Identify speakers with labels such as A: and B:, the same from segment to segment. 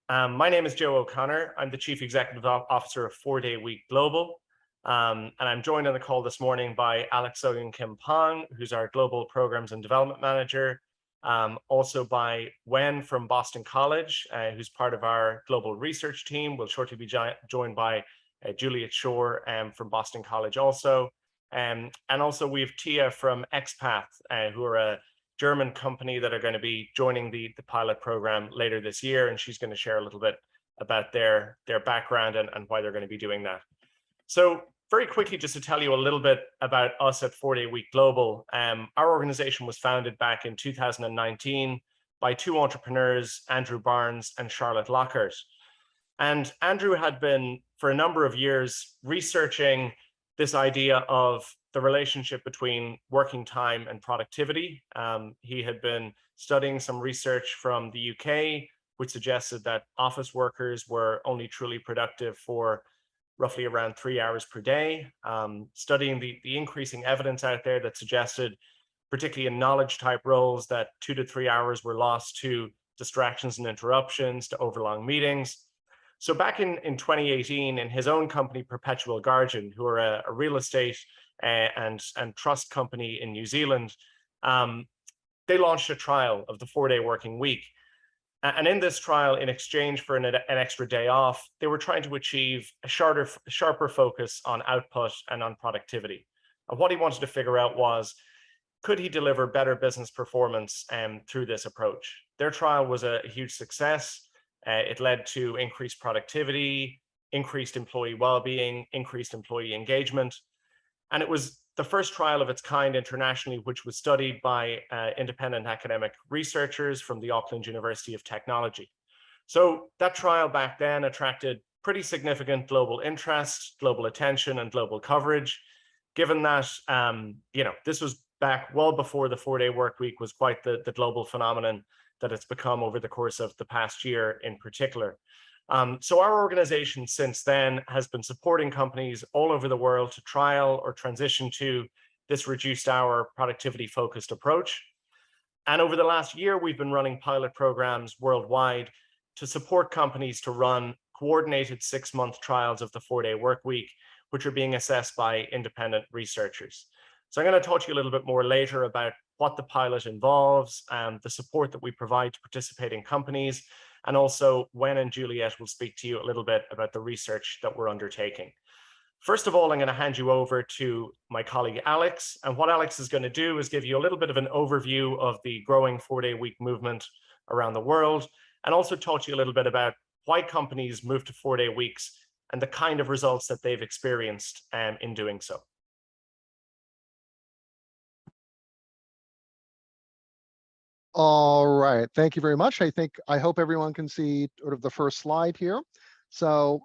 A: My name is Joe O'Connor. I'm the Chief Executive Officer of 4-Day Week Global. And I'm joined on the call this morning by Alex Sogan Kim Pong, who's our Global Programs and Development Manager. Also by Wen from Boston College, who's part of our global research team. We'll shortly be joined by Juliet Shore from Boston College also. And also we have Tia from XPath, who are a German company that are going to be joining the pilot program later this year, and she's going to share a little bit about their background and why they're going to be doing that. So very quickly, just to tell you a little bit about us at 4-Day Week Global, our organization was founded back in 2019 by two entrepreneurs, Andrew Barnes and Charlotte Lockhart. And Andrew had been, for a number of years, researching this idea of the relationship between working time and productivity. He had been studying some research from the UK, which suggested that office workers were only truly productive for roughly around 3 hours per day, studying the increasing evidence out there that suggested, particularly in knowledge type roles, that 2 to 3 hours were lost to distractions and interruptions, to overlong meetings. So back in 2018, in his own company, Perpetual Guardian, who are a real estate and trust company in New Zealand, they launched a trial of the 4-day working week. And in this trial, in exchange for an extra day off, they were trying to achieve a sharper focus on output and on productivity. And what he wanted to figure out was, could he deliver better business performance through this approach? Their trial was a huge success. It led to increased productivity, increased employee well-being, increased employee engagement. And it was the first trial of its kind internationally, which was studied by independent academic researchers from the Auckland University of Technology. So that trial back then attracted pretty significant global interest, global attention, and global coverage, given that this was back well before the 4-day work week was quite the global phenomenon that it's become over the course of the past year in particular. So our organization since then has been supporting companies all over the world to trial or transition to this reduced hour productivity focused approach. And over the last year, we've been running pilot programs worldwide to support companies to run coordinated 6-month trials of the 4-day work week, which are being assessed by independent researchers. So I'm going to talk to you a little bit more later about what the pilot involves and the support that we provide to participating companies. And also, Wen and Juliet will speak to you a little bit about the research that we're undertaking. First of all, I'm going to hand you over to my colleague, Alex. And what Alex is going to do is give you a little bit of an overview of the growing 4-day week movement around the world, and also talk to you a little bit about why companies move to 4-day weeks and the kind of results that they've experienced in doing so.
B: All right, thank you very much. I hope everyone can see sort of the first slide here. So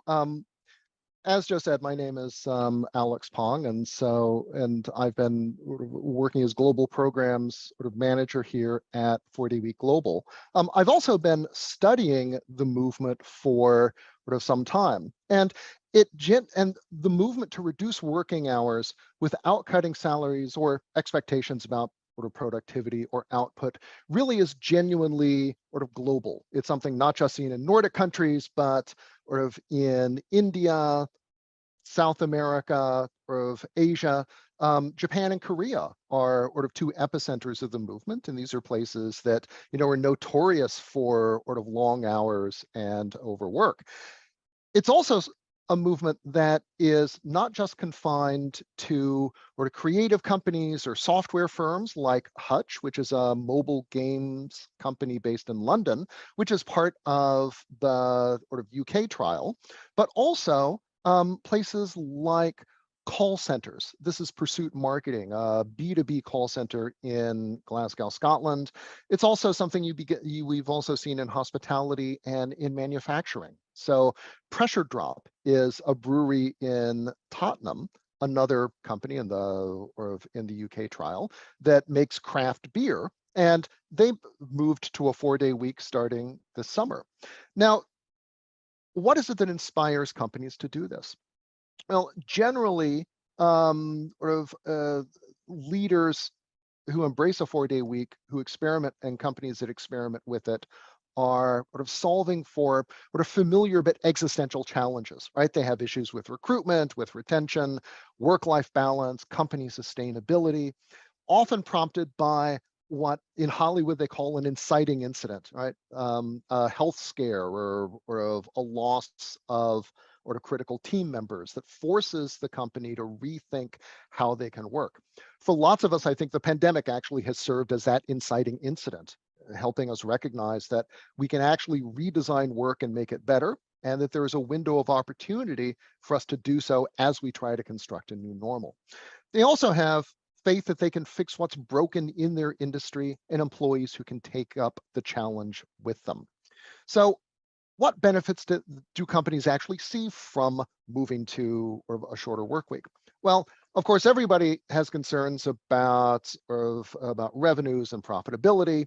B: as Joe said, my name is Alex Pong, and I've been working as global programs sort of manager here at 4-Day Week Global. I've also been studying the movement for sort of some time, and the movement to reduce working hours without cutting salaries or expectations about sort of productivity or output really is genuinely sort of global. It's something not just seen in Nordic countries, but sort of in India, South America, sort of Asia. Japan and Korea are sort of two epicenters of the movement, and these are places that are notorious for sort of long hours and overwork. It's also a movement that is not just confined to sort of creative companies or software firms like Hutch, which is a mobile games company based in London, which is part of the sort of UK trial, but also places like call centers. This is Pursuit Marketing, a B2B call center in Glasgow, Scotland. It's also something we've also seen in hospitality and in manufacturing. So Pressure Drop is a brewery in Tottenham, another company in the UK trial that makes craft beer, and they moved to a 4-day week starting this summer. Now, what is it that inspires companies to do this? Well, generally, leaders who embrace a 4-day week, who experiment, and companies that experiment with it, are sort of solving for sort of familiar but existential challenges, right? They have issues with recruitment, with retention, work-life balance, company sustainability, often prompted by what in Hollywood they call an inciting incident, right? A health scare or of a loss of or to critical team members that forces the company to rethink how they can work. For lots of us, I think the pandemic actually has served as that inciting incident, helping us recognize that we can actually redesign work and make it better, and that there is a window of opportunity for us to do so as we try to construct a new normal. They also have faith that they can fix what's broken in their industry and employees who can take up the challenge with them. So what benefits do companies actually see from moving to a shorter work week? Well, of course, everybody has concerns about revenues and profitability.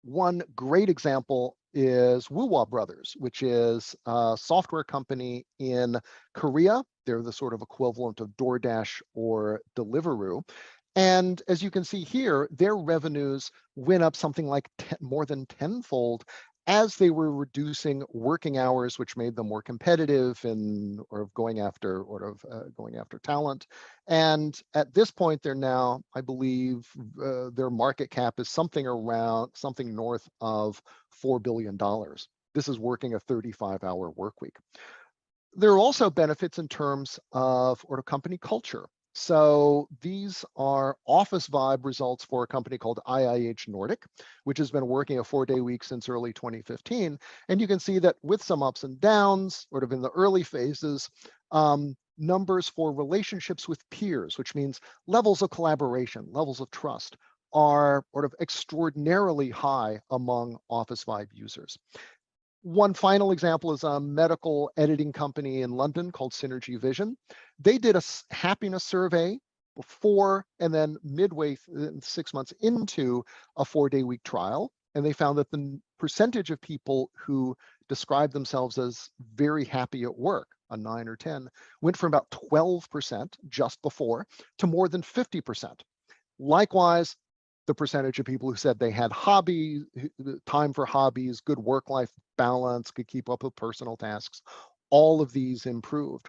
B: One great example is Woowa Brothers, which is a software company in Korea. They're the sort of equivalent of DoorDash or Deliveroo. And as you can see here, their revenues went up something like more than tenfold as they were reducing working hours, which made them more competitive in going after talent. And at this point, they're now, I believe, their market cap is something north of $4 billion. This is working a 35-hour work week. There are also benefits in terms of company culture. So these are office vibe results for a company called IIH Nordic, which has been working a 4-day week since early 2015. And you can see that with some ups and downs, in the early phases, numbers for relationships with peers, which means levels of collaboration, levels of trust, are extraordinarily high among office vibe users. One final example is a medical editing company in London called Synergy Vision. They did a happiness survey before and then midway 6 months into a 4-day week trial. And they found that the percentage of people who described themselves as very happy at work, a 9 or 10, went from about 12% just before to more than 50%. Likewise, the percentage of people who said they had hobbies, time for hobbies, good work-life balance, could keep up with personal tasks, all of these improved.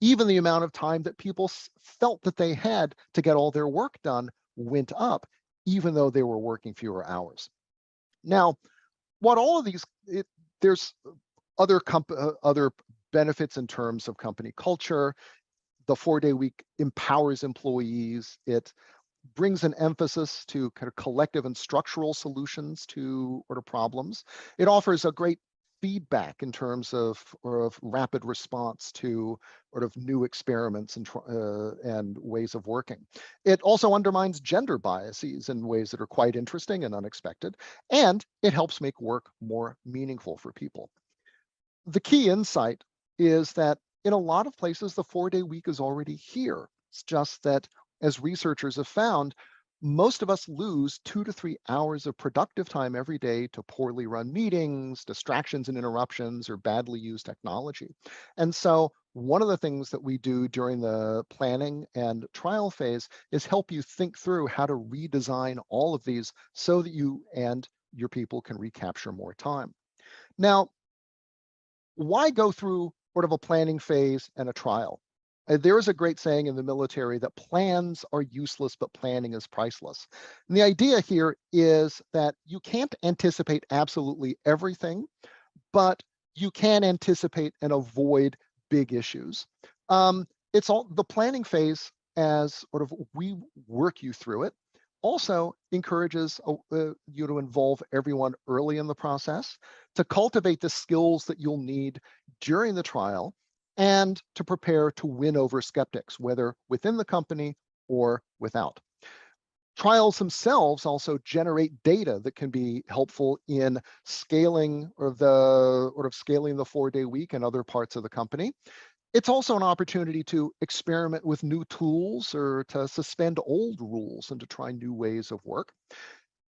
B: Even the amount of time that people felt that they had to get all their work done went up, even though they were working fewer hours. Now, what all of these, there's other benefits in terms of company culture. The 4-day week empowers employees. It brings an emphasis to kind of collective and structural solutions to problems. It offers a great feedback in terms of rapid response to new experiments and ways of working. It also undermines gender biases in ways that are quite interesting and unexpected, and it helps make work more meaningful for people. The key insight is that in a lot of places, the 4-day week is already here. It's just that, as researchers have found, most of us lose 2 to 3 hours of productive time every day to poorly run meetings, distractions and interruptions, or badly used technology. And so one of the things that we do during the planning and trial phase is help you think through how to redesign all of these so that you and your people can recapture more time. Now, why go through a planning phase and a trial? There is a great saying in the military that plans are useless, but planning is priceless. And the idea here is that you can't anticipate absolutely everything, but you can anticipate and avoid big issues. It's all the planning phase, as we work you through it, also encourages you to involve everyone early in the process, to cultivate the skills that you'll need during the trial, and to prepare to win over skeptics, whether within the company or without. Trials themselves also generate data that can be helpful in scaling the 4-day week and other parts of the company. It's also an opportunity to experiment with new tools or to suspend old rules and to try new ways of work.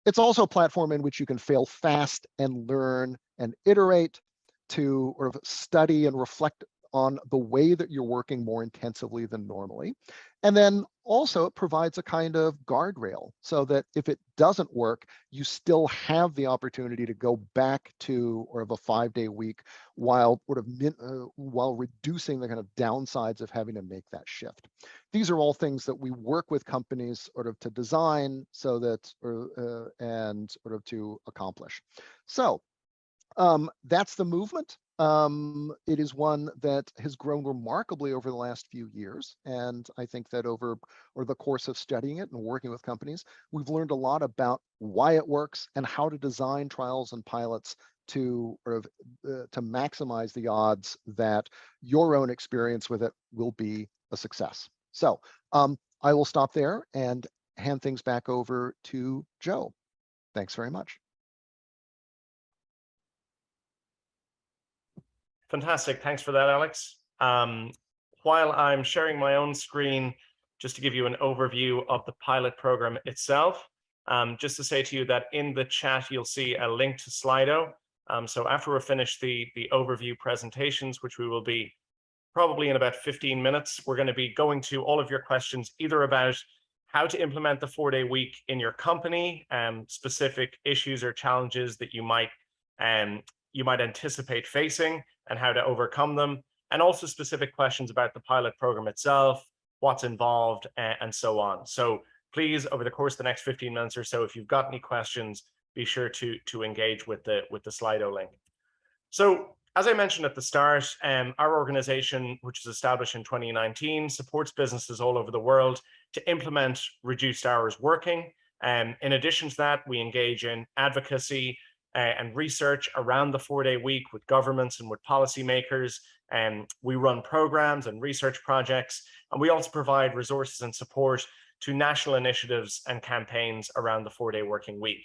B: It's also a platform in which you can fail fast and learn and iterate, to study and reflect on the way that you're working more intensively than normally. And then also it provides a kind of guardrail so that if it doesn't work, you still have the opportunity to go back to or of a 5-day week while while reducing the kind of downsides of having to make that shift. These are all things that we work with companies sort of to design so that and sort of to accomplish. So that's the movement. It is one that has grown remarkably over the last few years. And I think that over the course of studying it and working with companies, we've learned a lot about why it works and how to design trials and pilots to to maximize the odds that your own experience with it will be a success. So I will stop there and hand things back over to Joe. Thanks very much.
A: Fantastic. Thanks for that, Alex. While I'm sharing my own screen, just to give you an overview of the pilot program itself, just to say to you that in the chat, you'll see a link to Slido. So after we're finished the overview presentations, which we will be probably in about 15 minutes, we're going to be going to all of your questions, either about how to implement the 4-day week in your company, specific issues or challenges that you might anticipate facing and how to overcome them, and also specific questions about the pilot program itself, what's involved, and so on. So please, over the course of the next 15 minutes or so, if you've got any questions, be sure to engage with the Slido link. So as I mentioned at the start, our organization, which was established in 2019, supports businesses all over the world to implement reduced hours working. In addition to that, we engage in advocacy and research around the 4-day week with governments and with policymakers. And we run programs and research projects, and we also provide resources and support to national initiatives and campaigns around the 4-day working week.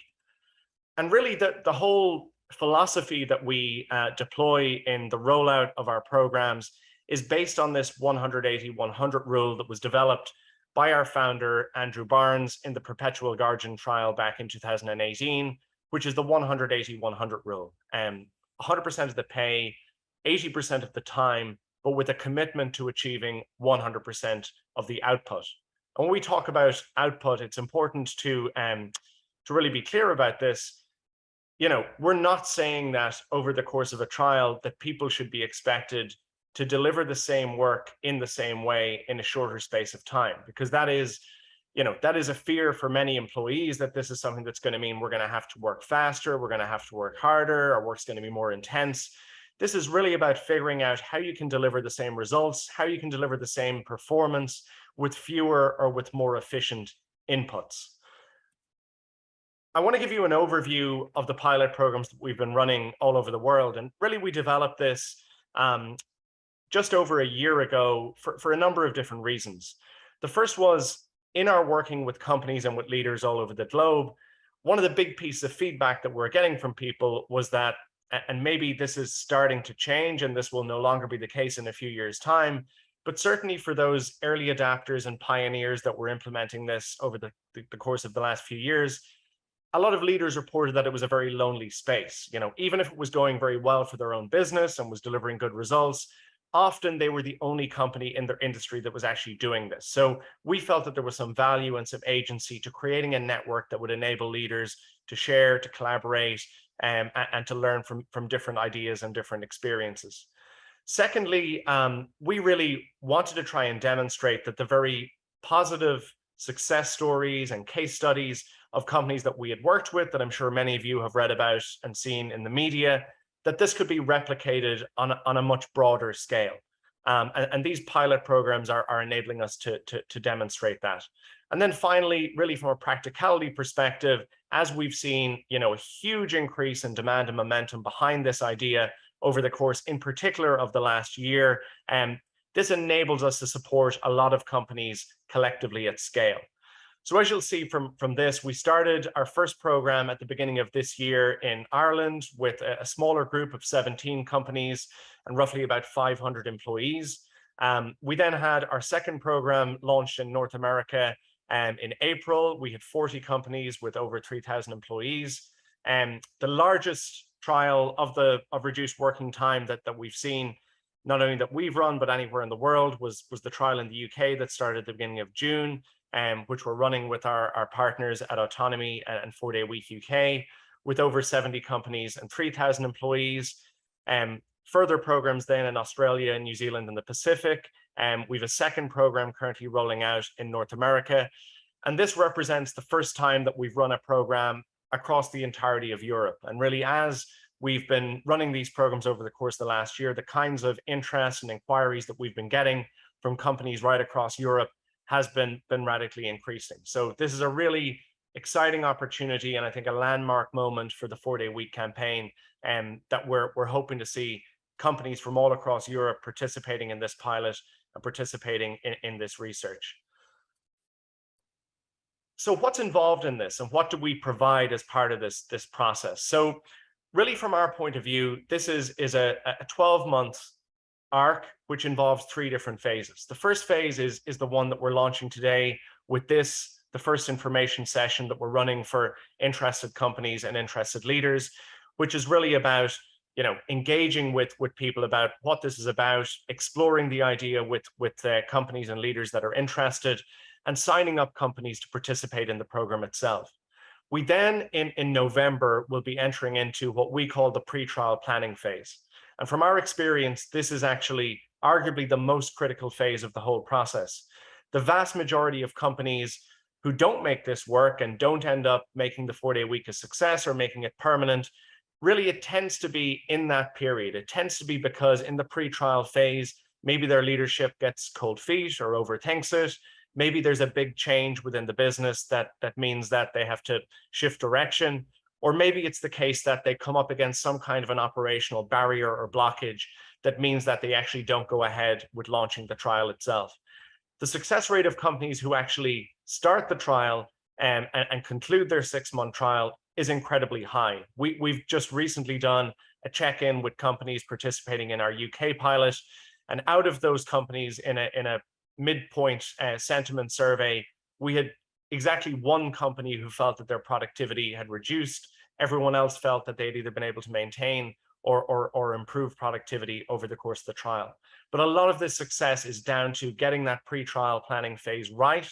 A: And really the whole philosophy that we deploy in the rollout of our programs is based on this 180-100 rule that was developed by our founder, Andrew Barnes, in the Perpetual Guardian trial back in 2018, which is the 180-100 rule. 100% of the pay, 80% of the time, but with a commitment to achieving 100% of the output. And when we talk about output, it's important to really be clear about this. You know, we're not saying that over the course of a trial that people should be expected to deliver the same work in the same way in a shorter space of time, because that is a fear for many employees, that this is something that's going to mean we're going to have to work faster, we're going to have to work harder, our work's going to be more intense. This is really about figuring out how you can deliver the same results, how you can deliver the same performance with fewer or with more efficient inputs. I want to give you an overview of the pilot programs that we've been running all over the world. And really, we developed this just over a year ago for a number of different reasons. The first was, in our working with companies and with leaders all over the globe, one of the big pieces of feedback that we're getting from people was that, and maybe this is starting to change and this will no longer be the case in a few years' time, but certainly for those early adapters and pioneers that were implementing this over the course of the last few years, a lot of leaders reported that it was a very lonely space. You know, even if it was going very well for their own business and was delivering good results, often they were the only company in their industry that was actually doing this. So we felt that there was some value and some agency to creating a network that would enable leaders to share, to collaborate, and to learn from different ideas and different experiences. Secondly, we really wanted to try and demonstrate that the very positive success stories and case studies of companies that we had worked with, that I'm sure many of you have read about and seen in the media, that this could be replicated on a much broader scale. And these pilot programs are enabling us to demonstrate that. And then finally, really from a practicality perspective, as we've seen, a huge increase in demand and momentum behind this idea over the course, in particular, of the last year, this enables us to support a lot of companies collectively at scale. So as you'll see from this, we started our first program at the beginning of this year in Ireland with a smaller group of 17 companies and roughly about 500 employees. We then had our second program launched in North America in April. We had 40 companies with over 3,000 employees. The largest trial of reduced working time that we've seen not only that we've run, but anywhere in the world, was the trial in the UK that started at the beginning of June, which we're running with our partners at Autonomy and 4-Day Week UK, with over 70 companies and 3,000 employees. Further programs then in Australia, New Zealand, and the Pacific. We have a second program currently rolling out in North America. And this represents the first time that we've run a program across the entirety of Europe. And really, as we've been running these programs over the course of the last year, the kinds of interest and inquiries that we've been getting from companies right across Europe has been radically increasing. So this is a really exciting opportunity, and I think a landmark moment for the 4-Day Week campaign, that we're hoping to see companies from all across Europe participating in this pilot and participating in this research. So what's involved in this, and what do we provide as part of this process? So really, from our point of view, this is a 12-month arc, which involves 3 different phases. The first phase is the one that we're launching today with this, the first information session that we're running for interested companies and interested leaders, which is really about, you know, engaging with people about what this is about, exploring the idea with companies and leaders that are interested, and signing up companies to participate in the program itself. We then, in November, will be entering into what we call the pre-trial planning phase. And from our experience, this is actually arguably the most critical phase of the whole process. The vast majority of companies who don't make this work and don't end up making the 4-Day Week a success or making it permanent, really it tends to be in that period. It tends to be because in the pre-trial phase, maybe their leadership gets cold feet or overthinks it. Maybe there's a big change within the business that means that they have to shift direction. Or maybe it's the case that they come up against some kind of an operational barrier or blockage that means that they actually don't go ahead with launching the trial itself. The success rate of companies who actually start the trial and conclude their 6-month trial is incredibly high. We've just recently done a check-in with companies participating in our UK pilot, and out of those companies in a midpoint sentiment survey, we had exactly 1 company who felt that their productivity had reduced. Everyone else felt that they'd either been able to maintain or improve productivity over the course of the trial. But a lot of this success is down to getting that pre-trial planning phase right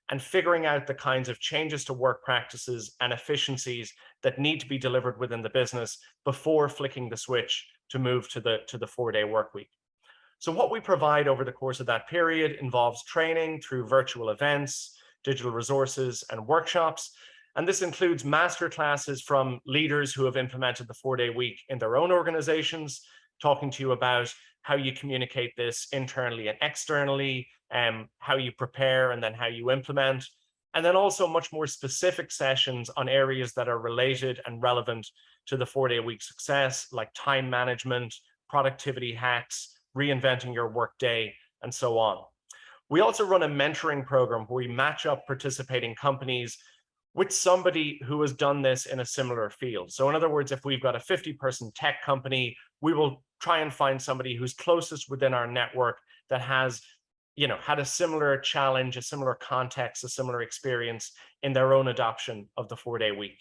A: and figuring out the kinds of changes to work practices and efficiencies that need to be delivered within the business before flicking the switch to move to the 4-day work week. So what we provide over the course of that period involves training through virtual events, digital resources, and workshops. And this includes masterclasses from leaders who have implemented the 4-day week in their own organizations, talking to you about how you communicate this internally and externally, how you prepare and then how you implement. And then also much more specific sessions on areas that are related and relevant to the 4-day week success, like time management, productivity hacks, reinventing your workday, and so on. We also run a mentoring program where we match up participating companies with somebody who has done this in a similar field. So in other words, if we've got a 50-person tech company, we will try and find somebody who's closest within our network that has, you know, had a similar challenge, a similar context, a similar experience in their own adoption of the 4-day week.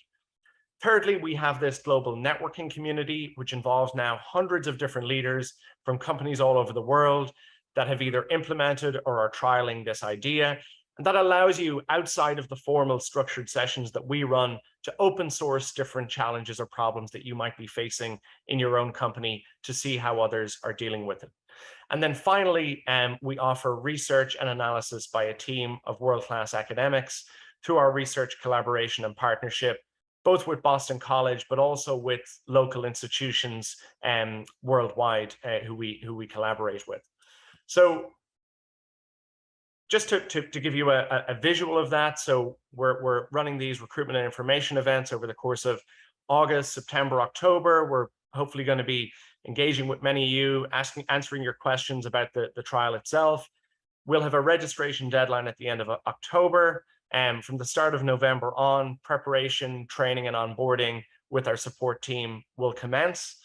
A: Thirdly, we have this global networking community, which involves now hundreds of different leaders from companies all over the world that have either implemented or are trialing this idea. And that allows you, outside of the formal structured sessions that we run, to open source different challenges or problems that you might be facing in your own company to see how others are dealing with it. And then finally, we offer research and analysis by a team of world-class academics through our research collaboration and partnership, both with Boston College, but also with local institutions worldwide who we collaborate with. So just to give you a visual of that, so we're running these recruitment and information events over the course of August, September, October. We're hopefully going to be engaging with many of you, answering your questions about the trial itself. We'll have a registration deadline at the end of October. From the start of November on, preparation, training, and onboarding with our support team will commence.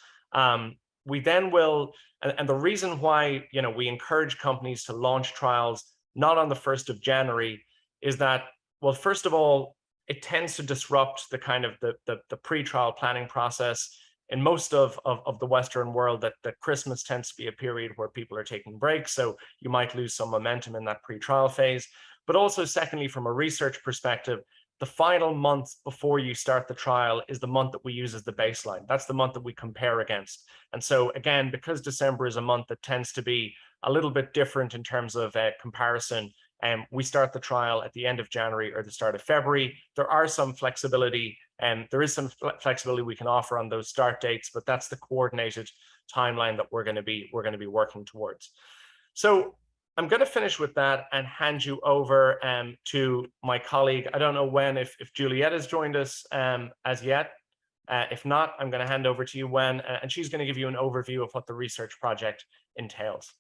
A: We then will, and the reason why, you know, we encourage companies to launch trials not on the 1st of January is that, well, first of all, it tends to disrupt the kind of the pre-trial planning process. in most of the Western world, that Christmas tends to be a period where people are taking breaks. So you might lose some momentum in that pre-trial phase. But also, secondly, from a research perspective, the final month before you start the trial is the month that we use as the baseline. That's the month that we compare against. And so again, because December is a month that tends to be a little bit different in terms of comparison, we start the trial at the end of January or the start of February. There are some flexibility, and there is some flexibility we can offer on those start dates, but that's the coordinated timeline that we're going to be working towards. So I'm going to finish with that and hand you over to my colleague. I don't know if Juliet has joined us as yet. If not, I'm going to hand over to you, Wen, and she's going to give you an overview of what the research project entails.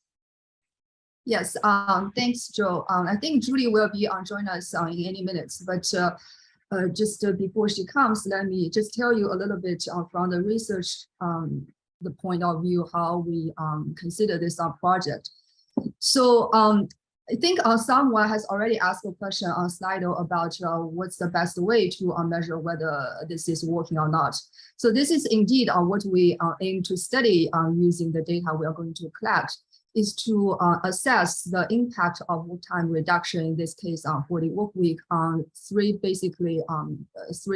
C: Yes, thanks, Joe. I think Julie will be join us in any minutes, but just before she comes, let me just tell you a little bit from the research, the point of view, how we consider this project. So I think someone has already asked a question on Slido about what's the best way to measure whether this is working or not. So this is indeed what we aim to study using the data we are going to collect, is to assess the impact of work time reduction, in this case on 40 work week, on three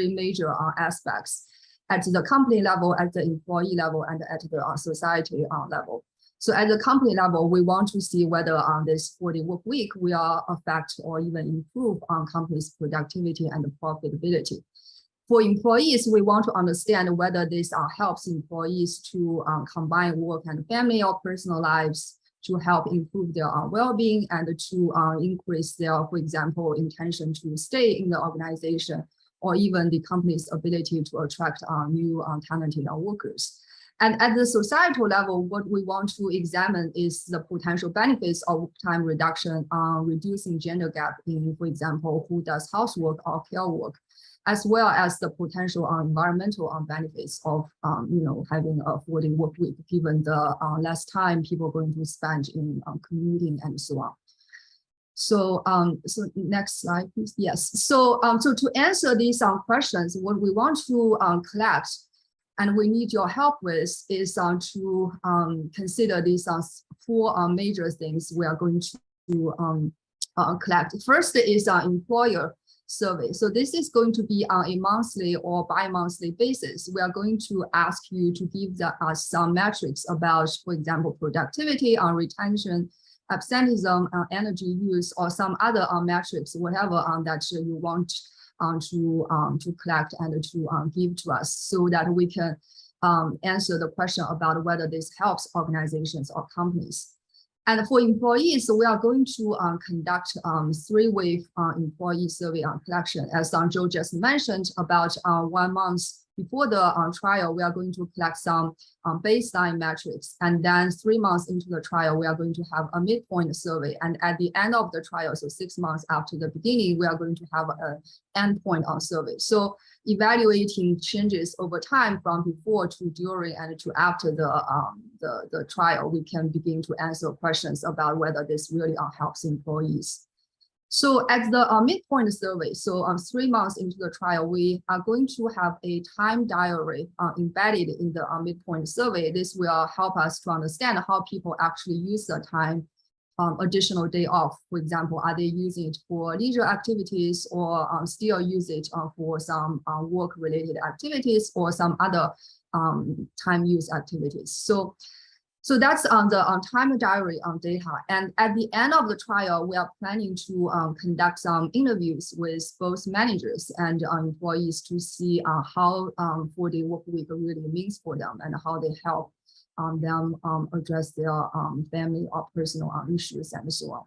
C: major aspects: at the company level, at the employee level, and at the society level. So at the company level, we want to see whether on this 40 work week will affect or even improve on company's productivity and profitability. For employees, we want to understand whether this helps employees to combine work and family or personal lives, to help improve their well-being and to increase their, for example, intention to stay in the organization, or even the company's ability to attract new talented workers. And at the societal level, what we want to examine is the potential benefits of work time reduction on reducing gender gap in, for example, who does housework or care work, as well as the potential environmental benefits of having a 40 work week, given the less time people are going to spend in commuting and so on. So, so next slide, please. Yes. So, so to answer these questions, what we want to collect, and we need your help with, is to consider these four major things we are going to collect. First is employer survey. So this is going to be on a monthly or bi-monthly basis. We are going to ask you to give us some metrics about, for example, productivity, retention, absenteeism, energy use, or some other metrics, whatever that you want to collect and to give to us, so that we can answer the question about whether this helps organizations or companies. And for employees, we are going to conduct three-wave employee survey collection. As Joe just mentioned, about 1 month before the trial, we are going to collect some baseline metrics. And then 3 months into the trial, we are going to have a midpoint survey. And at the end of the trial, so 6 months after the beginning, we are going to have an endpoint survey. So evaluating changes over time from before to during and to after the trial, we can begin to answer questions about whether this really helps employees. So at the midpoint survey, so 3 months into the trial, we are going to have a time diary embedded in the midpoint survey. This will help us to understand how people actually use the time, additional day off. For example, are they using it for leisure activities, or still use it for some work-related activities or some other time use activities. So that's on the time diary data. And at the end of the trial, we are planning to conduct some interviews with both managers and employees to see how 4-day work week really means for them and how they help them address their family or personal issues and so on.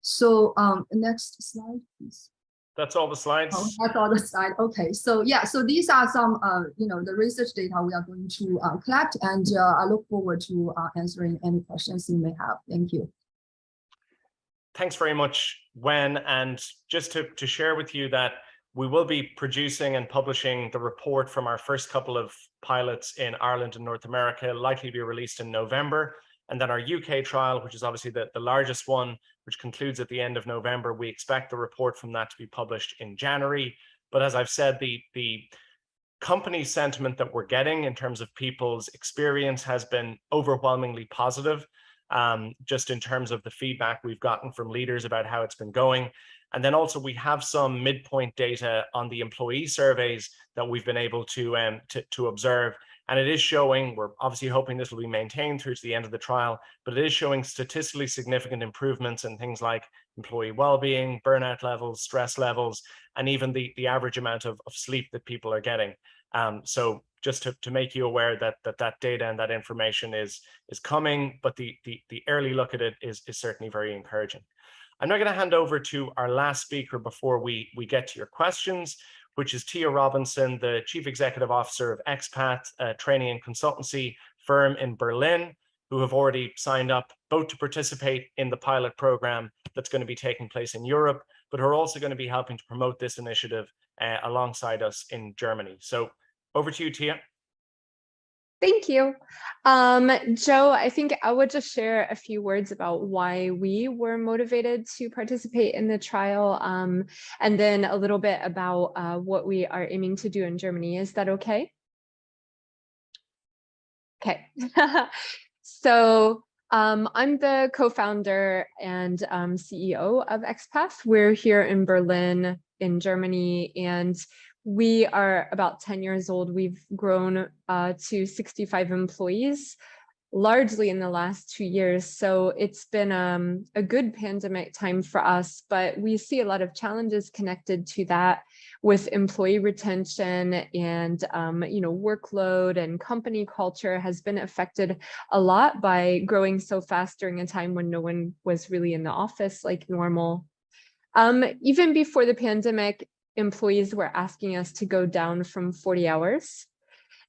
C: So next slide, please.
A: That's all the slides.
C: Oh, that's all the slides. Okay, so yeah, so these are some, the research data we are going to collect, and I look forward to answering any questions you may have. Thank you.
A: Thanks very much, Wen. And just to share with you that we will be producing and publishing the report from our first couple of pilots in Ireland and North America, likely to be released in November. And then our UK trial, which is obviously the largest one, which concludes at the end of November, we expect the report from that to be published in January. But as I've said, the company sentiment that we're getting in terms of people's experience has been overwhelmingly positive, just in terms of the feedback we've gotten from leaders about how it's been going. And then also we have some midpoint data on the employee surveys that we've been able to observe. And it is showing, we're obviously hoping this will be maintained through to the end of the trial, but it is showing statistically significant improvements in things like employee well-being, burnout levels, stress levels, and even the average amount of sleep that people are getting. So just to make you aware that data and that information is coming, but the early look at it is certainly very encouraging. I'm now going to hand over to our last speaker before we get to your questions, which is Tia Robinson, the Chief Executive Officer of Expat, a training and consultancy firm in Berlin, who have already signed up both to participate in the pilot program that's going to be taking place in Europe, but who are also going to be helping to promote this initiative alongside us in Germany. So over to you, Tia.
D: Thank you. Joe, I think I would just share a few words about why we were motivated to participate in the trial, and then a little bit about what we are aiming to do in Germany. Is that okay? Okay. So I'm the co-founder and CEO of Expat. We're here in Berlin, in Germany, and we are about 10 years old. We've grown to 65 employees, largely in the last 2 years. So it's been a good pandemic time for us, but we see a lot of challenges connected to that with employee retention and workload, and company culture has been affected a lot by growing so fast during a time when no one was really in the office like normal. Even before the pandemic, employees were asking us to go down from 40 hours.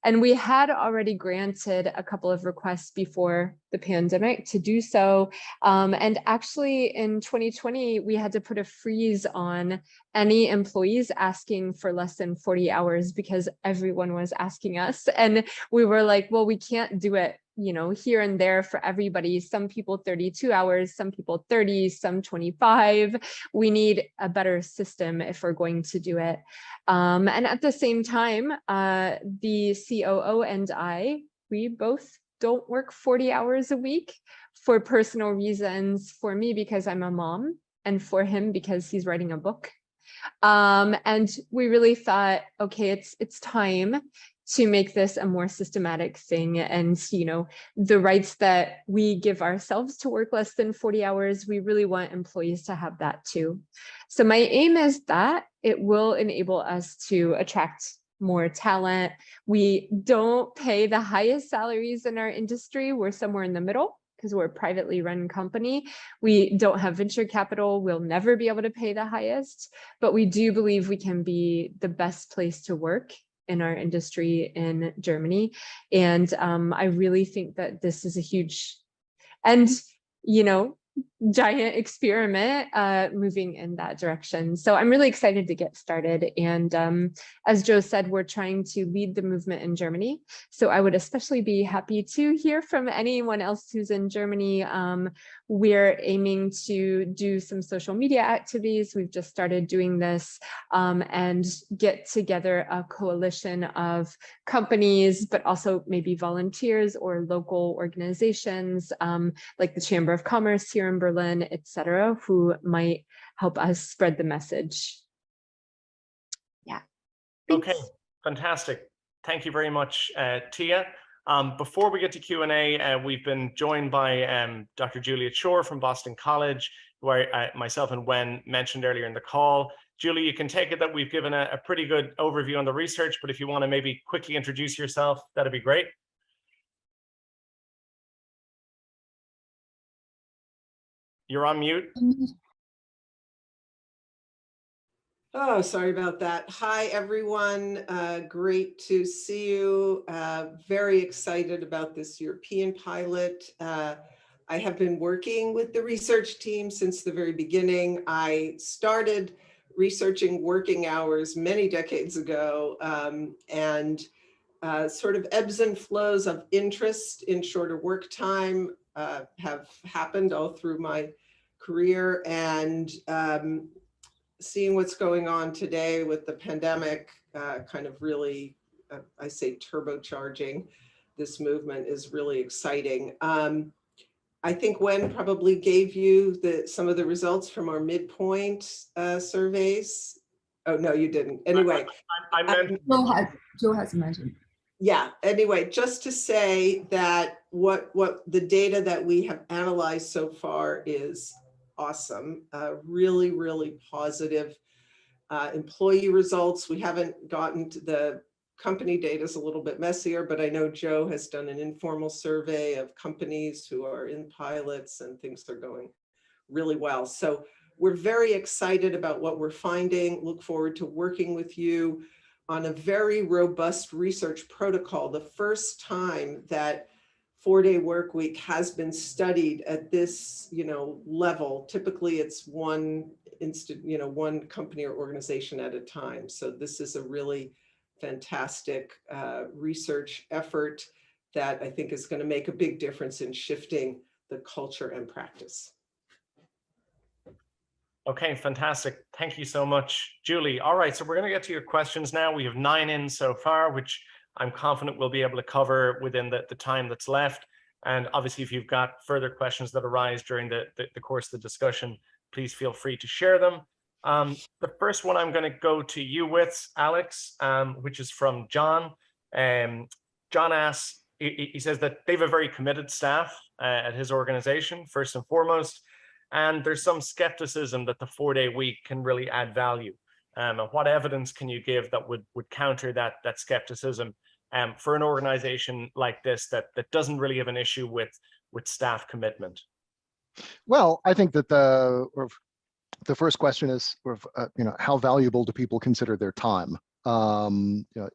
D: And we had already granted a couple of requests before the pandemic to do so. And actually in 2020, we had to put a freeze on any employees asking for less than 40 hours because everyone was asking us. And we were like, well, we can't do it, here and there for everybody. Some people 32 hours, some people 30, some 25. We need a better system if we're going to do it. And at the same time, the COO and we both don't work 40 hours a week for personal reasons, for me because I'm a mom, and for him because he's writing a book. And we really thought, okay, it's time to make this a more systematic thing. And, the rights that we give ourselves to work less than 40 hours, we really want employees to have that too. So my aim is that it will enable us to attract more talent. We don't pay the highest salaries in our industry. We're somewhere in the middle because we're a privately run company. We don't have venture capital. We'll never be able to pay the highest, but we do believe we can be the best place to work in our industry in Germany. And I really think that this is a huge and, giant experiment moving in that direction. So I'm really excited to get started. And as Joe said, we're trying to lead the movement in Germany. So I would especially be happy to hear from anyone else who's in Germany. We're aiming to do some social media activities. We've just started doing this and get together a coalition of companies, but also maybe volunteers or local organizations like the Chamber of Commerce here in Berlin, etc., who might help us spread the message. Yeah. Thanks.
A: Okay, fantastic. Thank you very much, Tia. Before we get to Q&A, we've been joined by Dr. Juliet Shore from Boston College, who myself and Wen mentioned earlier in the call. Julie, you can take it that we've given a pretty good overview on the research, but if you want to maybe quickly introduce yourself, that'd be great. You're on mute.
E: Oh, sorry about that. Hi, everyone. Great to see you. Very excited about this European pilot. I have been working with the research team since the very beginning. I started researching working hours many decades ago, and sort of ebbs and flows of interest in shorter work time have happened all through my career. And seeing what's going on today with the pandemic kind of really I say turbocharging this movement is really exciting. I think Wen probably gave you some of the results from our midpoint surveys. Oh, no, you didn't. Anyway.
A: I meant
C: Joe has mentioned.
E: Yeah, anyway, just to say that what the data that we have analyzed so far is awesome, really, really positive employee results. We haven't gotten to the company data is a little bit messier, but I know Joe has done an informal survey of companies who are in pilots and things are going really well. So we're very excited about what we're finding. Look forward to working with you on a very robust research protocol. The first time that 4-day work week has been studied at this, level. Typically it's one company or organization at a time. So this is a really fantastic research effort that I think is going to make a big difference in shifting the culture and practice.
A: Okay, fantastic. Thank you so much, Julie. All right, so we're going to get to your questions now. We have 9 in so far, which I'm confident we'll be able to cover within the time that's left. And obviously, if you've got further questions that arise during the course of the discussion, please feel free to share them. The first one I'm going to go to you with, Alex, which is from John. John asks, he says that they have a very committed staff at his organization, first and foremost. And there's some skepticism that the 4-day week can really add value. And what evidence can you give that would counter that skepticism for an organization like this that doesn't really have an issue with staff commitment?
B: Well, I think that the first question is, how valuable do people consider their time?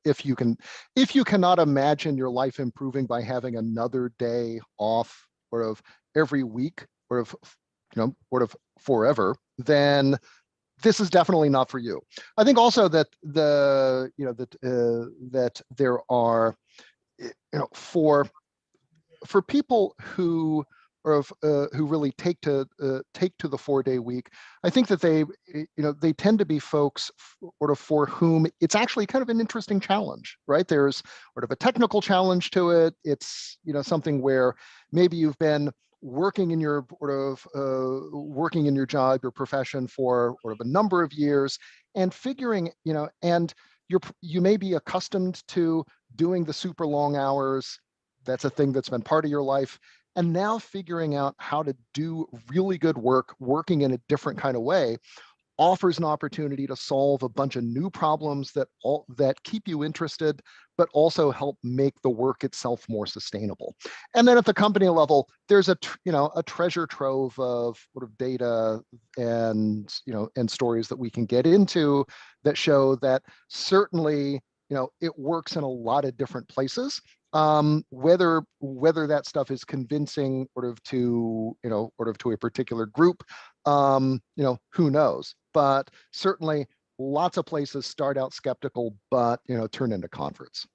B: If you cannot imagine your life improving by having another day off every week forever, then this is definitely not for you. I think also that that there are, for people who really take to the 4-day week, I think that they tend to be folks for whom it's actually kind of an interesting challenge, right? There's a technical challenge to it. It's something where maybe you've been working in your job, your profession for a number of years, and figuring, and you may be accustomed to doing the super long hours. That's a thing that's been part of your life. And now figuring out how to do really good work, working in a different kind of way, offers an opportunity to solve a bunch of new problems that keep you interested, but also help make the work itself more sustainable. And then at the company level, there's a treasure trove of data and stories that we can get into that show that certainly it works in a lot of different places. Whether that stuff is convincing to a particular group, who knows? But certainly lots of places start out skeptical, but turn into converts.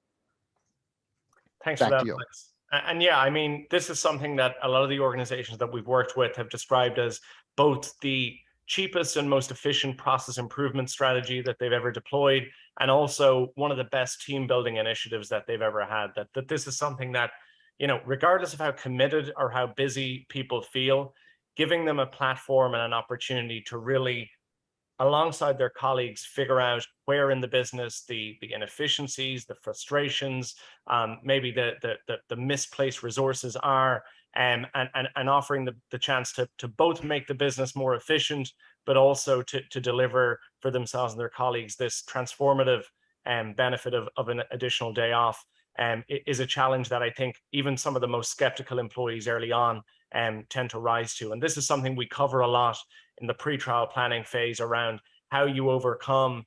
A: Thanks for that, Alex. And yeah, I mean, this is something that a lot of the organizations that we've worked with have described as both the cheapest and most efficient process improvement strategy that they've ever deployed, and also one of the best team building initiatives that they've ever had. That this is something that, regardless of how committed or how busy people feel, giving them a platform and an opportunity to really, alongside their colleagues, figure out where in the business the inefficiencies, the frustrations, maybe the misplaced resources are, and offering the chance to both make the business more efficient, but also to deliver for themselves and their colleagues this transformative benefit of an additional day off, is a challenge that I think even some of the most skeptical employees early on tend to rise to. And this is something we cover a lot in the pre-trial planning phase around how you overcome,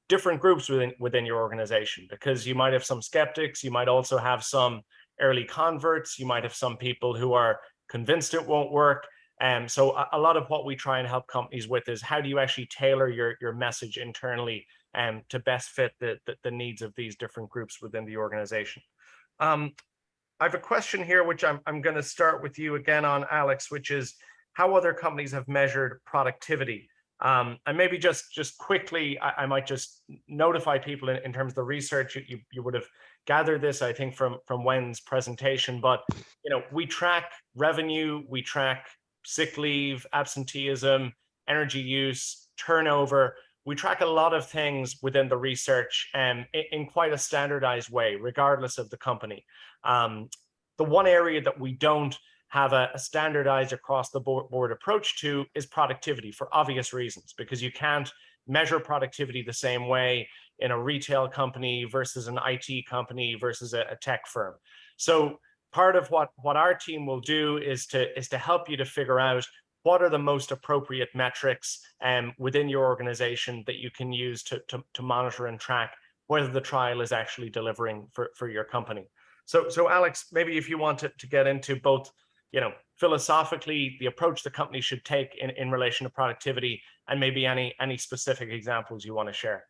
A: different groups within your organization, because you might have some skeptics, you might also have some early converts, you might have some people who are convinced it won't work. So a lot of what we try and help companies with is how do you actually tailor your message internally to best fit the needs of these different groups within the organization. I have a question here, which I'm going to start with you again on, Alex, which is how other companies have measured productivity. And maybe just quickly, I might just notify people in terms of the research. You would have gathered this, I think, from Wen's presentation. But we track revenue, we track sick leave, absenteeism, energy use, turnover. We track a lot of things within the research in quite a standardized way, regardless of the company. The one area that we don't have a standardized across the board approach to is productivity, for obvious reasons, because you can't measure productivity the same way in a retail company versus an IT company versus a tech firm. So part of what our team will do is to help you to figure out what are the most appropriate metrics within your organization that you can use to monitor and track whether the trial is actually delivering for your company. So Alex, maybe if you want to get into both philosophically, the approach the company should take in relation to productivity, and maybe any specific examples you want to share.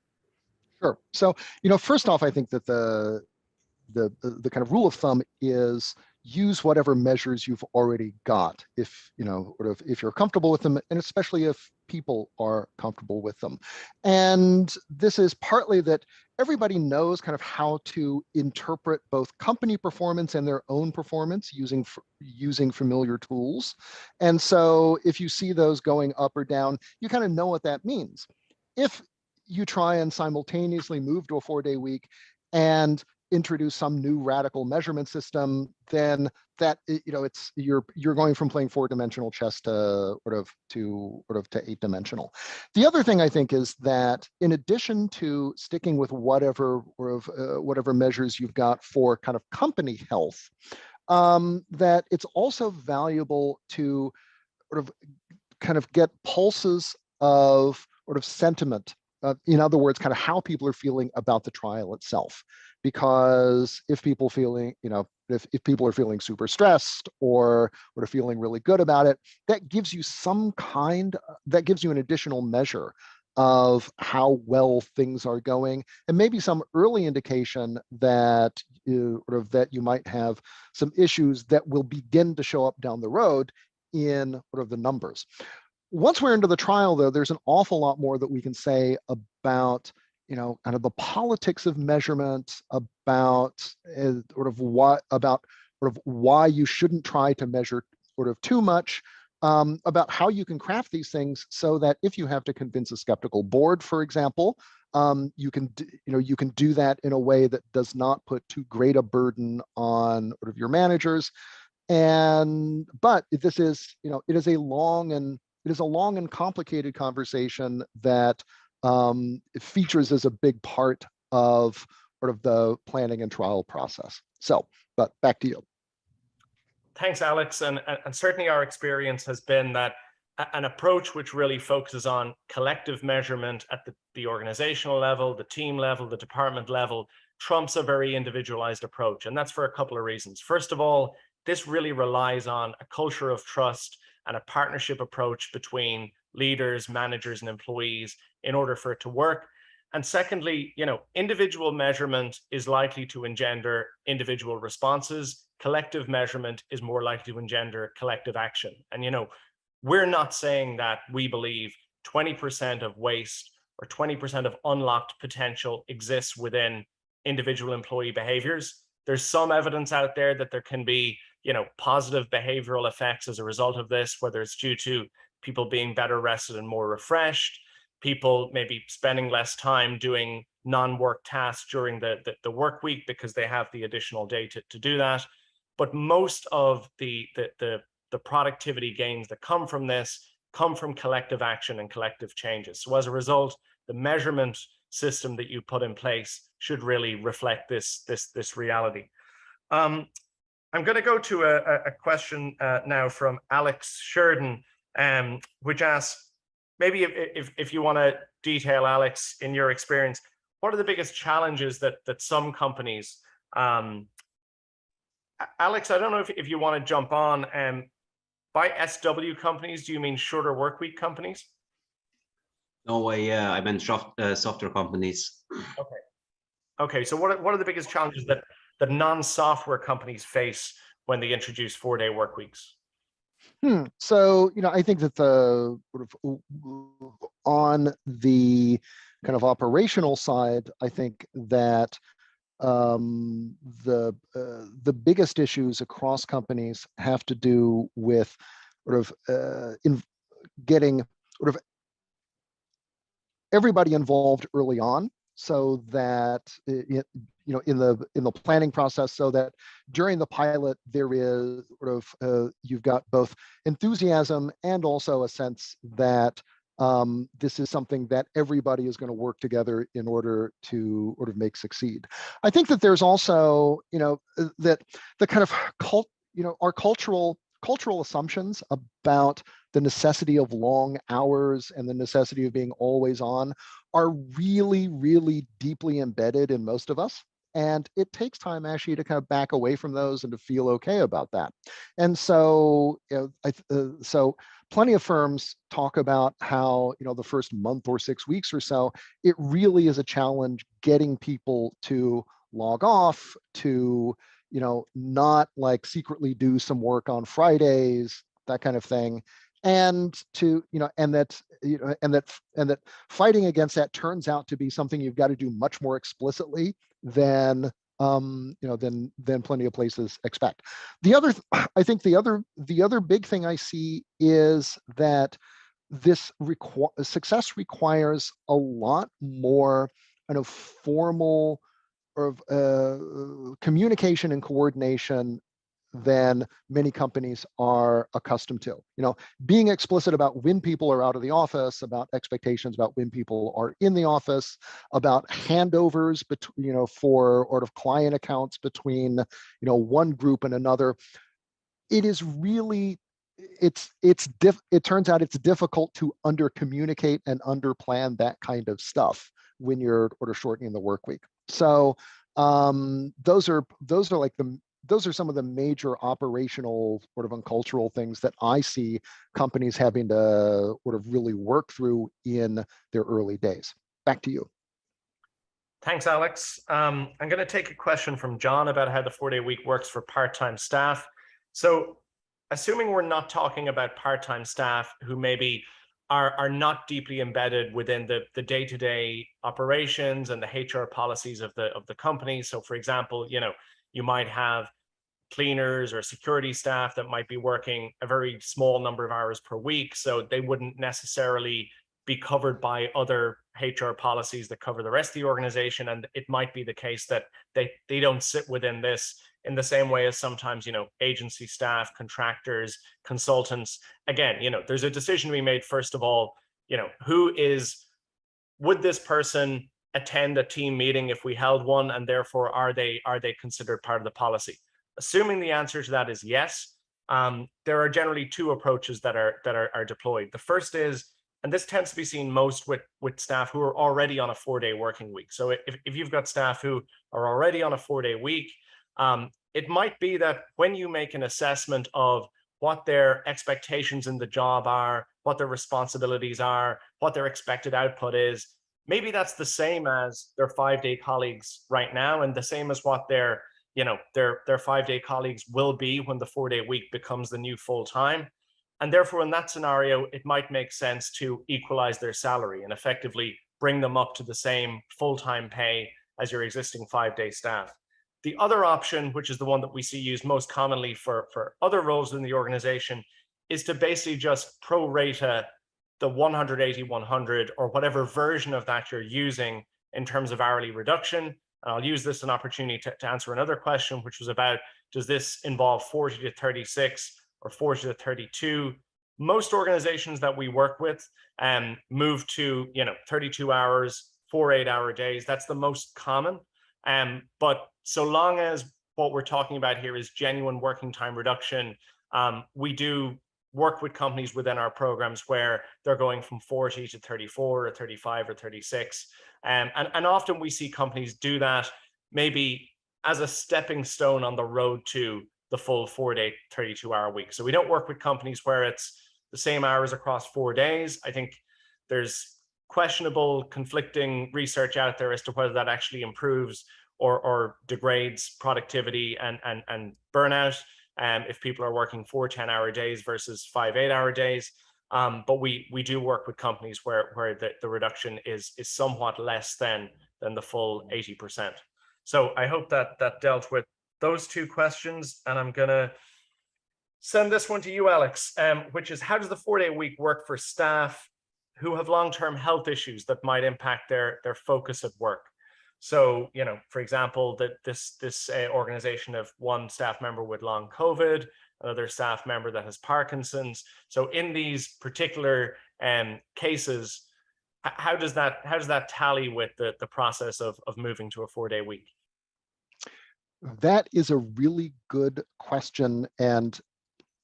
B: Sure. So, first off, I think that the kind of rule of thumb is use whatever measures you've already got, if you're comfortable with them, and especially if people are comfortable with them. And this is partly that everybody knows kind of how to interpret both company performance and their own performance using familiar tools. And so if you see those going up or down, you kind of know what that means. If you try and simultaneously move to a 4-day week and introduce some new radical measurement system, then that you're going from playing 4-dimensional chess to 8-dimensional. The other thing I think is that in addition to sticking with whatever measures you've got for kind of company health, that it's also valuable to kind of get pulses of sentiment. In other words, kind of how people are feeling about the trial itself. Because if people if people are feeling super stressed or feeling really good about it, that gives you an additional measure of how well things are going, and maybe some early indication that that you might have some issues that will begin to show up down the road in the numbers. Once we're into the trial, though, there's an awful lot more that we can say about kind of the politics of measurement, about why you shouldn't try to measure too much, about how you can craft these things so that if you have to convince a skeptical board, for example, you can do that in a way that does not put too great a burden on your managers. But this is it is a long and complicated conversation that it features as a big part of the planning and trial process. So, but back to you.
A: Thanks, Alex. And certainly our experience has been that an approach which really focuses on collective measurement at the organizational level, the team level, the department level, trumps a very individualized approach. And that's for a couple of reasons. First of all, this really relies on a culture of trust and a partnership approach between leaders, managers, and employees in order for it to work. And secondly, individual measurement is likely to engender individual responses. Collective measurement is more likely to engender collective action. And, we're not saying that we believe 20% of waste or 20% of unlocked potential exists within individual employee behaviors. There's some evidence out there that there can be, positive behavioral effects as a result of this, whether it's due to people being better rested and more refreshed, people maybe spending less time doing non-work tasks during the work week because they have the additional day to do that. But most of the productivity gains that come from this come from collective action and collective changes. So as a result, the measurement system that you put in place should really reflect this reality. I'm going to go to a question now from Alex Sheridan, which asks, maybe if you want to detail, Alex, in your experience, what are the biggest challenges that some companies, Alex, I don't know if you want to jump on, by SW companies, do you mean shorter work week companies?
F: No, I meant software companies.
A: Okay. So what are the biggest challenges that non-software companies face when they introduce 4-day work weeks?
B: So, I think that the sort of on the kind of operational side, I think that the biggest issues across companies have to do with sort of getting sort of everybody involved early on, so that in the planning process, so that during the pilot there is sort of you've got both enthusiasm and also a sense that this is something that everybody is going to work together in order to sort of make succeed. I think that there's also that the kind of our cultural assumptions about the necessity of long hours and the necessity of being always on are really, really deeply embedded in most of us. And it takes time actually to kind of back away from those and to feel okay about that. And so, so plenty of firms talk about how, the first month or 6 weeks or so, it really is a challenge getting people to log off, to, not like secretly do some work on Fridays, that kind of thing. And to, and that fighting against that turns out to be something you've got to do much more explicitly than than plenty of places expect. I think the other big thing I see is that this success requires a lot more kind of formal of communication and coordination than many companies are accustomed to. Being explicit about when people are out of the office, about expectations about when people are in the office, about handovers between, for sort of client accounts between, one group and another. It is really, it turns out it's difficult to under communicate and under plan that kind of stuff when you're sort of shortening the work week. So those are some of the major operational sort of cultural things that I see companies having to sort of really work through in their early days. Back to you.
A: Thanks, Alex. I'm going to take a question from John about how the 4-day week works for part-time staff. So assuming we're not talking about part-time staff who maybe are not deeply embedded within the day-to-day operations and the HR policies of the company. So for example, you might have cleaners or security staff that might be working a very small number of hours per week. So they wouldn't necessarily be covered by other HR policies that cover the rest of the organization. And it might be the case that they don't sit within this in the same way as sometimes, agency staff, contractors, consultants. Again, there's a decision to be made, first of all, would this person attend a team meeting if we held one, and therefore are they considered part of the policy? Assuming the answer to that is yes, there are generally two approaches that are deployed. The first is, and this tends to be seen most with staff who are already on a 4-day working week. So if you've got staff who are already on a 4-day week, it might be that when you make an assessment of what their expectations in the job are, what their responsibilities are, what their expected output is, maybe that's the same as their 5-day colleagues right now, and the same as what their 5-day colleagues will be when the 4-day week becomes the new full-time. And therefore, in that scenario, it might make sense to equalize their salary and effectively bring them up to the same full-time pay as your existing 5-day staff. The other option, which is the one that we see used most commonly for other roles in the organization, is to basically just prorata the 180-100 or whatever version of that you're using in terms of hourly reduction. And I'll use this as an opportunity to answer another question, which was about, does this involve 40 to 36 or 40 to 32? Most organizations that we work with move to 32 hours, 4 8-hour days. That's the most common. But so long as what we're talking about here is genuine working time reduction, we do work with companies within our programs where they're going from 40 to 34 or 35 or 36. And often we see companies do that maybe as a stepping stone on the road to the full 4-day, 32-hour week. So we don't work with companies where it's the same hours across 4 days. I think there's questionable, conflicting research out there as to whether that actually improves or degrades productivity and burnout. if people are working 4 10-hour days versus 5 8-hour days. But we do work with companies where the reduction is somewhat less than the full 80%. So I hope that dealt with those two questions, and I'm gonna send this one to you, Alex, which is, how does the 4-day week work for staff who have long-term health issues that might impact their focus at work? So, you know, for example, that this organization of one staff member with long COVID, another staff member that has Parkinson's. So in these particular cases, how does that tally with the process of moving to a 4-day week?
B: That is a really good question. And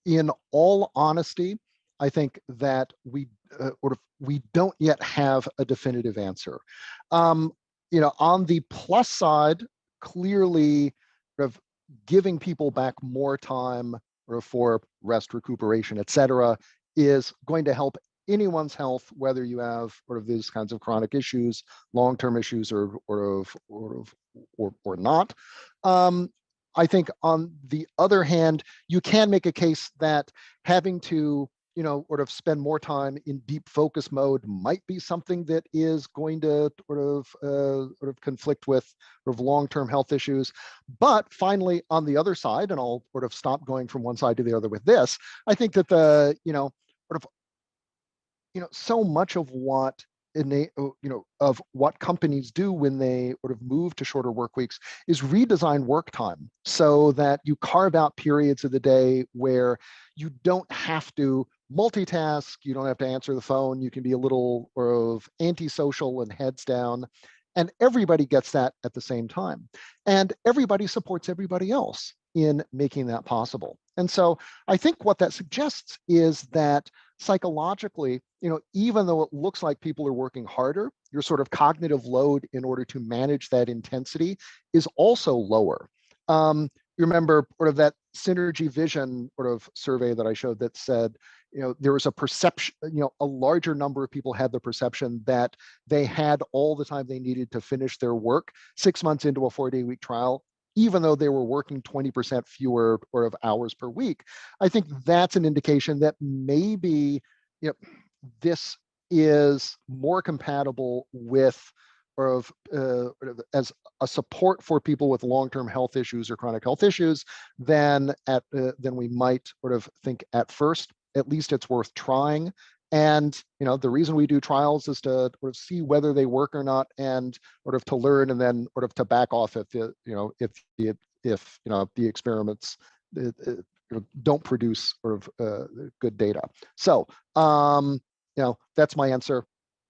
B: in all honesty, I think that we don't yet have a definitive answer. You know, on the plus side, clearly, sort of giving people back more time for rest, recuperation, et cetera, is going to help anyone's health, whether you have sort of these kinds of chronic issues, long-term issues, or not. I think on the other hand, you can make a case that having to, you know, sort of spend more time in deep focus mode might be something that is going to sort of conflict with sort of long-term health issues. But finally, on the other side, and I'll sort of stop going from one side to the other with this, I think that the, you know, sort of, you know, so much of what of what companies do when they sort of move to shorter work weeks is redesign work time so that you carve out periods of the day where you don't have to multitask, you don't have to answer the phone, you can be a little of antisocial and heads down, and everybody gets that at the same time. And everybody supports everybody else in making that possible. And so I think what that suggests is that psychologically, you know, even though it looks like people are working harder, your sort of cognitive load in order to manage that intensity is also lower. You remember sort of that Synergy Vision sort of survey that I showed that said, you know, there was a perception, you know, a larger number of people had the perception that they had all the time they needed to finish their work 6 months into a 4-day week trial, even though they were working 20% fewer of hours per week. I think that's an indication that maybe, you know, this is more compatible with as a support for people with long-term health issues or chronic health issues than we might sort of think at first. At least it's worth trying. And, you know, the reason we do trials is to sort of see whether they work or not, and sort of to learn, and then sort of to back off if the experiments don't produce sort of good data. So, you know, that's my answer.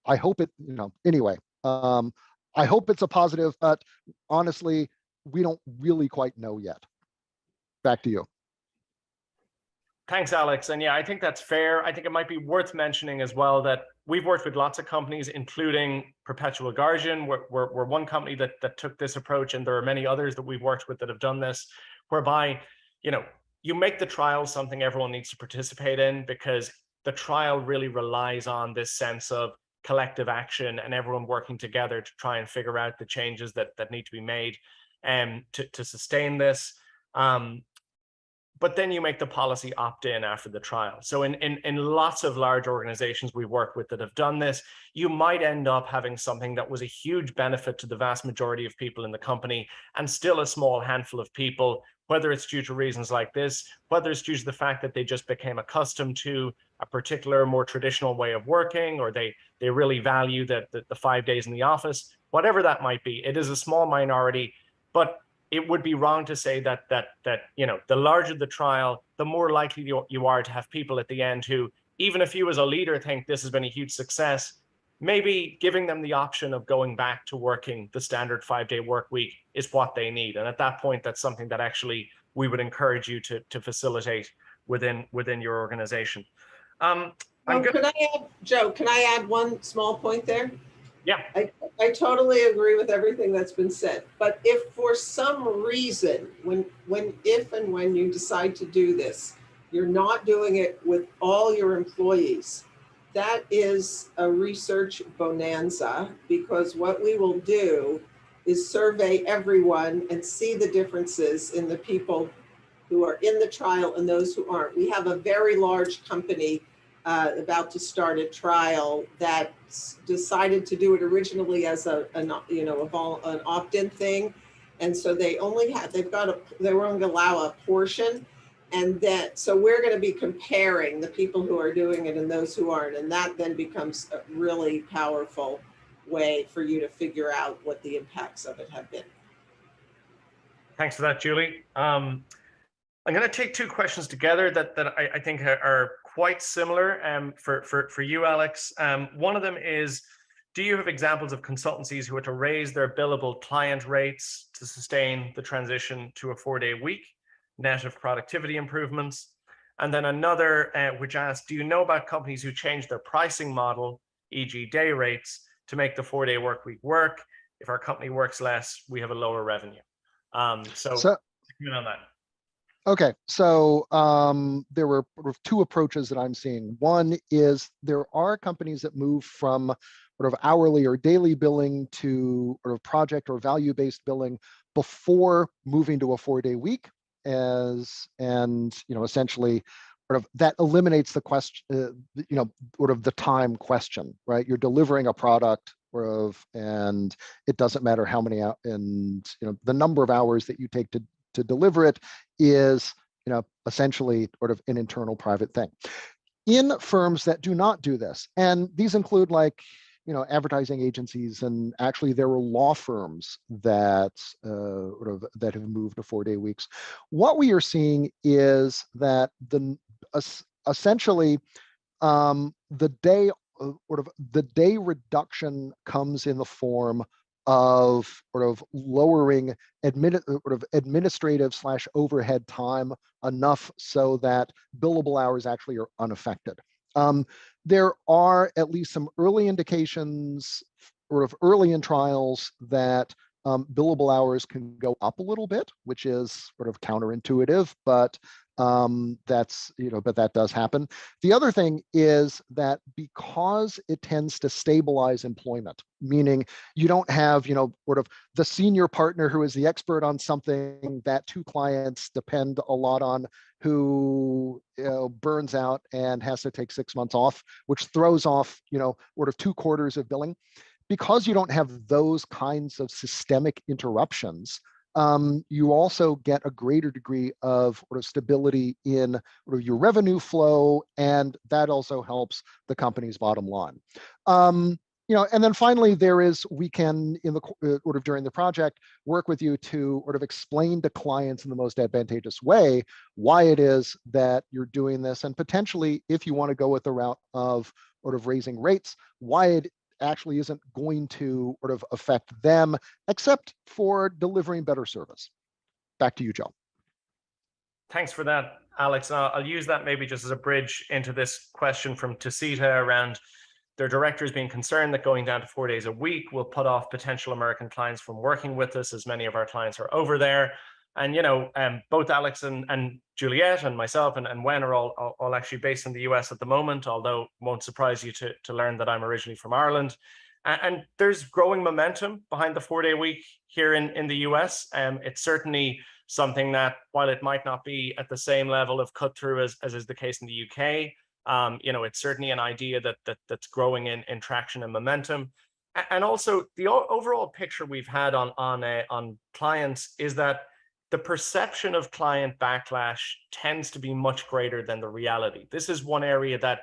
B: I hope it, you know, anyway, I hope it's a positive, but honestly, we don't really quite know yet. Back to you.
A: Thanks, Alex. And yeah, I think that's fair. I think it might be worth mentioning as well that we've worked with lots of companies, including Perpetual Guardian. We're one company that took this approach, and there are many others that we've worked with that have done this, whereby, you know, you make the trial something everyone needs to participate in, because the trial really relies on this sense of collective action and everyone working together to try and figure out the changes that need to be made to sustain this. But then you make the policy opt-in after the trial. So in lots of large organizations we've worked with that have done this, you might end up having something that was a huge benefit to the vast majority of people in the company, and still a small handful of people, whether it's due to reasons like this, whether it's due to the fact that they just became accustomed to a particular more traditional way of working, or they really value the 5 days in the office, whatever that might be. It is a small minority, but it would be wrong to say that you know, the larger the trial, the more likely you are to have people at the end who, even if you as a leader think this has been a huge success, maybe giving them the option of going back to working the standard 5-day work week is what they need. And at that point, that's something that actually we would encourage you to facilitate within your organization.
E: Can I add, Joe, can I add one small point there?
A: Yeah.
E: I totally agree with everything that's been said. But if for some reason, if and when you decide to do this, you're not doing it with all your employees, that is a research bonanza, because what we will do is survey everyone and see the differences in the people who are in the trial and those who aren't. We have a very large company about to start a trial that decided to do it originally as an opt-in thing, and so they were only going to allow a portion, and then so we're going to be comparing the people who are doing it and those who aren't, and that then becomes a really powerful way for you to figure out what the impacts of it have been.
A: Thanks for that, Julie. I'm going to take two questions together that I think are quite similar for you, Alex. One of them is, do you have examples of consultancies who had to raise their billable client rates to sustain the transition to a 4-day week, net of productivity improvements? And then another, which asks, do you know about companies who changed their pricing model, e.g. day rates, to make the 4-day work week work? If our company works less, we have a lower revenue. So comment on that.
B: Okay, so there were two approaches that I'm seeing. One is there are companies that move from sort of hourly or daily billing to sort of project or value-based billing before moving to a 4-day week, and essentially sort of that eliminates the question, sort of the time question, right? You're delivering a product and it doesn't matter how many the number of hours that you take to deliver it is essentially sort of an internal private thing. In firms that do not do this, and these include like advertising agencies, and actually there were law firms that that have moved to 4-day weeks. What we are seeing is that essentially the day reduction comes in the form of lowering administrative / overhead time enough so that billable hours actually are unaffected. There are at least some early indications, early in trials, that billable hours can go up a little bit, which is sort of counterintuitive, but but that does happen. The other thing is that because it tends to stabilize employment, meaning you don't have, the senior partner who is the expert on something that two clients depend a lot on, who burns out and has to take 6 months off, which throws off, 2 quarters of billing. Because you don't have those kinds of systemic interruptions, you also get a greater degree of stability in your revenue flow, and that also helps the company's bottom line. And then finally, we can, in the during the project, work with you to explain to clients in the most advantageous way why it is that you're doing this, and potentially, if you want to go with the route of raising rates, why it actually isn't going to affect them, except for delivering better service. Back to you, Joe.
A: Thanks for that, Alex. I'll use that maybe just as a bridge into this question from Tasita around their directors being concerned that going down to 4 days a week will put off potential American clients from working with us, as many of our clients are over there. And both Alex and Juliet and myself and Wen are all actually based in the US at the moment, although it won't surprise you to learn that I'm originally from Ireland. And there's growing momentum behind the 4-day week here in the US. It's certainly something that, while it might not be at the same level of cut through as is the case in the UK, it's certainly an idea that's growing in traction and momentum. And also the overall picture we've had on clients is that the perception of client backlash tends to be much greater than the reality. This is one area that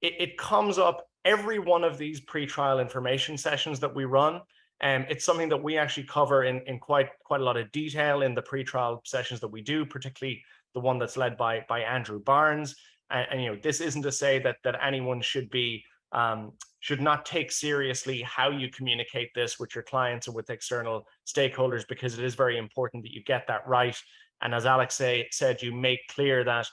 A: it comes up every one of these pre-trial information sessions that we run. And it's something that we actually cover in quite a lot of detail in the pre-trial sessions that we do, particularly the one that's led by Andrew Barnes. And this isn't to say that anyone should not take seriously how you communicate this with your clients or with external stakeholders, because it is very important that you get that right. And as Alex said, you make clear that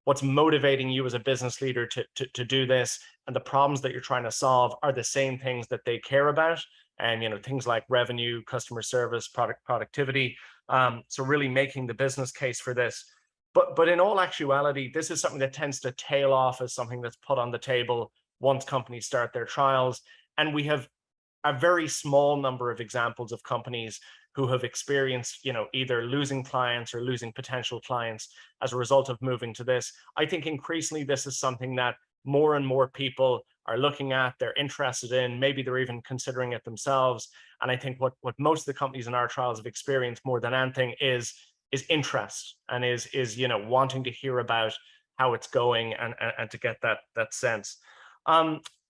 A: what's motivating you as a business leader to do this and the problems that you're trying to solve are the same things that they care about. And things like revenue, customer service, productivity. So really making the business case for this. But in all actuality, this is something that tends to tail off as something that's put on the table once companies start their trials. And we have a very small number of examples of companies who have experienced, either losing clients or losing potential clients as a result of moving to this. I think increasingly this is something that more and more people are looking at, they're interested in, maybe they're even considering it themselves. And I think what most of the companies in our trials have experienced more than anything is interest, and is wanting to hear about how it's going and to get that sense.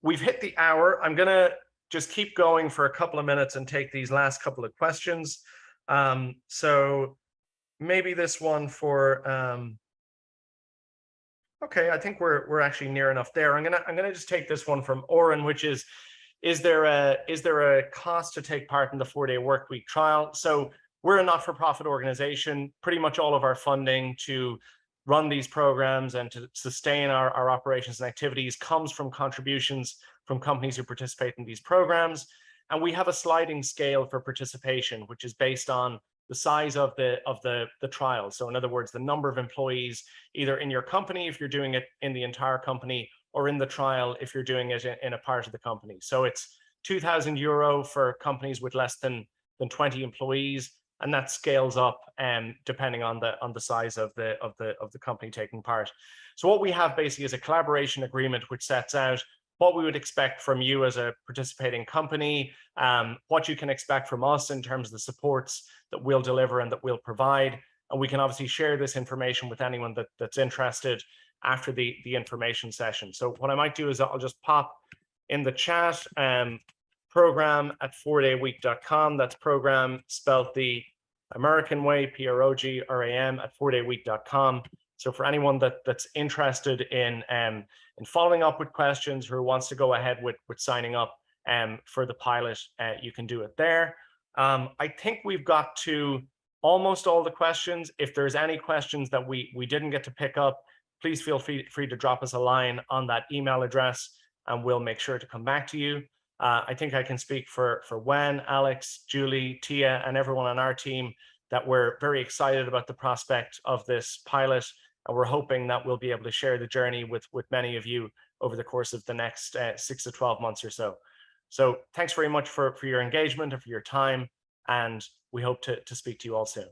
A: We've hit the hour. I'm gonna just keep going for a couple of minutes and take these last couple of questions. So maybe this one for, okay, I think we're actually near enough there. I'm gonna just take this one from Oren, which is there a cost to take part in the 4-day workweek trial? So we're a not-for-profit organization. Pretty much all of our funding to run these programs and to sustain our operations and activities comes from contributions from companies who participate in these programs. And we have a sliding scale for participation, which is based on the size of the trial. So in other words, the number of employees either in your company, if you're doing it in the entire company, or in the trial if you're doing it in a part of the company. So it's €2,000 for companies with less than 20 employees, and that scales up depending on the size of the company taking part. So what we have basically is a collaboration agreement which sets out what we would expect from you as a participating company, what you can expect from us in terms of the supports that we'll deliver and that we'll provide. And we can obviously share this information with anyone that's interested after the information session. So what I might do is I'll just pop in the chat program@4dayweek.com. That's program spelled the American way, PROGRAM @4dayweek.com. So for anyone that's interested in following up with questions, or who wants to go ahead with signing up for the pilot, you can do it there. I think we've got to almost all the questions. If there's any questions that we didn't get to pick up, please feel free to drop us a line on that email address, and we'll make sure to come back to you. I think I can speak for Wen, Alex, Julie, Tia, and everyone on our team that we're very excited about the prospect of this pilot, and we're hoping that we'll be able to share the journey with many of you over the course of the next 6 to 12 months or so. So thanks very much for your engagement and for your time, and we hope to speak to you all soon.